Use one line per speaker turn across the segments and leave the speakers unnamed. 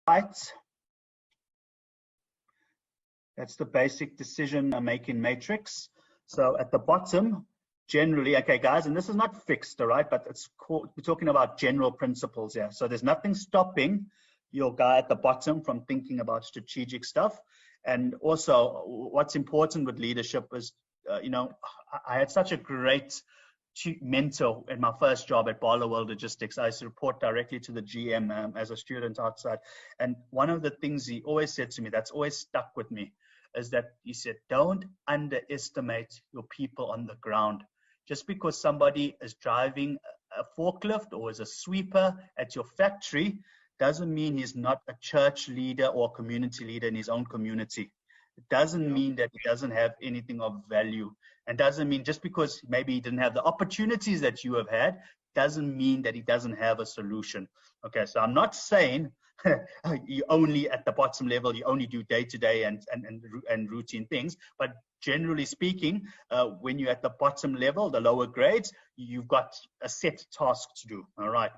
right. That's the basic decision-making matrix. So at the bottom, generally, okay, guys, and this is not fixed, all right, but we're talking about general principles here. So there's nothing stopping your guy at the bottom from thinking about strategic stuff. And also, what's important with leadership is, I had such a great mentor in my first job at Barloworld Logistics. I used to report directly to the GM as a student outside. And one of the things he always said to me that's always stuck with me is that he said, don't underestimate your people on the ground. Just because somebody is driving a forklift or is a sweeper at your factory doesn't mean he's not a church leader or community leader in his own community. It doesn't mean that he doesn't have anything of value, and doesn't mean just because maybe he didn't have the opportunities that you have had doesn't mean that he doesn't have a solution. Okay, so I'm not saying you only at the bottom level, you only do day-to-day and routine things, but generally speaking, when you're at the bottom level, the lower grades, you've got a set task to do. All right.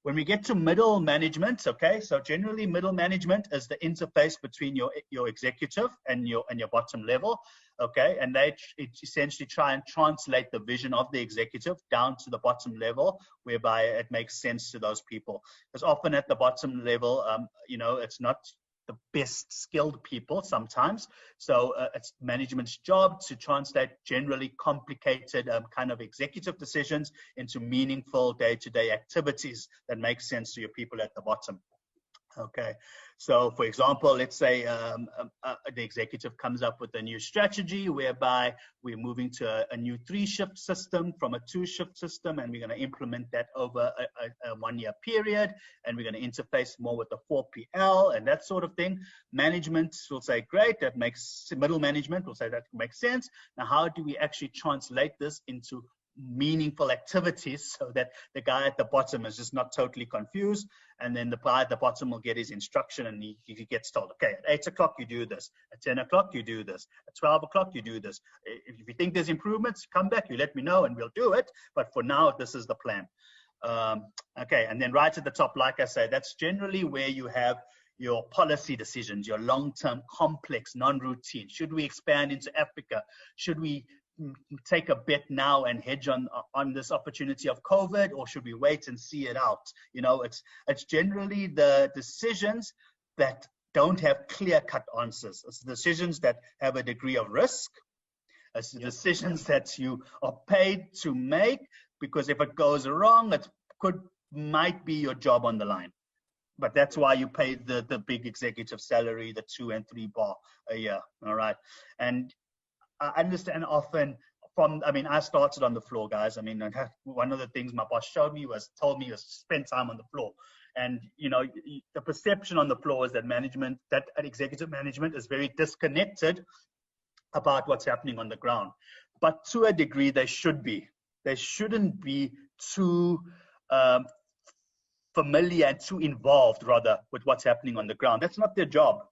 When we get to middle management, okay, so generally middle management is the interface between your executive and your bottom level, okay, and they essentially try and translate the vision of the executive down to the bottom level, whereby it makes sense to those people. Because often at the bottom level, it's not the best skilled people sometimes. So it's management's job to translate generally complicated kind of executive decisions into meaningful day-to-day activities that make sense to your people at the bottom. Okay, so for example, let's say the executive comes up with a new strategy whereby we're moving to a new 3-shift system from a 2-shift system, and we're going to implement that over a 1-year period, and we're going to interface more with the 4PL and that sort of thing. Management will say, great, that makes, middle management will say that makes sense. Now, how do we actually translate this into meaningful activities so that the guy at the bottom is just not totally confused, and then the guy at the bottom will get his instruction, and he gets told, okay, at 8 o'clock you do this, at 10 o'clock you do this, at 12 o'clock you do this. If you think there's improvements, come back, you let me know and we'll do it, but for now this is the plan. Okay, and then right at the top, like I say, that's generally where you have your policy decisions, your long-term, complex, non-routine. Should we expand into Africa? Should we take a bet now and hedge on this opportunity of COVID, or should we wait and see it out? It's generally the decisions that don't have clear-cut answers. It's the decisions that have a degree of risk. It's the decisions that you are paid to make, because if it goes wrong, it might be your job on the line. But that's why you pay the big executive salary, the 2 and 3 bar a year. All right, and I understand often I started on the floor, guys. One of the things my boss told me was spend time on the floor. And, the perception on the floor is that executive management is very disconnected about what's happening on the ground. But to a degree, they should be. They shouldn't be too familiar and too involved, rather, with what's happening on the ground. That's not their job.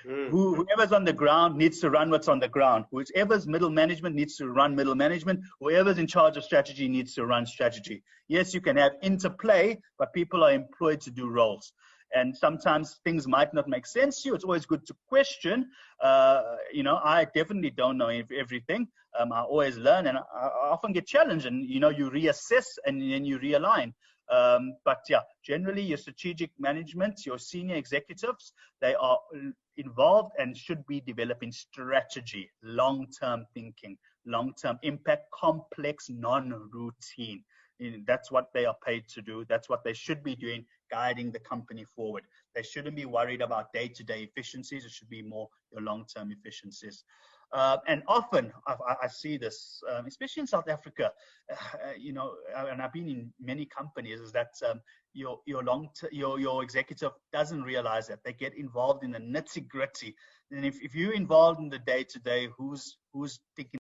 Whoever's on the ground needs to run what's on the ground. Whoever's middle management needs to run middle management. Whoever's in charge of strategy needs to run strategy. Yes, you can have interplay, but people are employed to do roles. And sometimes things might not make sense to you. It's always good to question. I definitely don't know everything. I always learn, and I often get challenged, and you reassess and then you realign. But yeah, generally your strategic management, your senior executives, they are involved and should be developing strategy, long-term thinking, long-term impact, complex, non-routine. That's what they are paid to do. That's what they should be doing, guiding the company forward. They shouldn't be worried about day-to-day efficiencies. It should be more your long-term efficiencies. And often I see this, especially in South Africa, and I've been in many companies, is that your executive doesn't realize that. They get involved in the nitty-gritty. And if you're involved in the day-to-day, who's thinking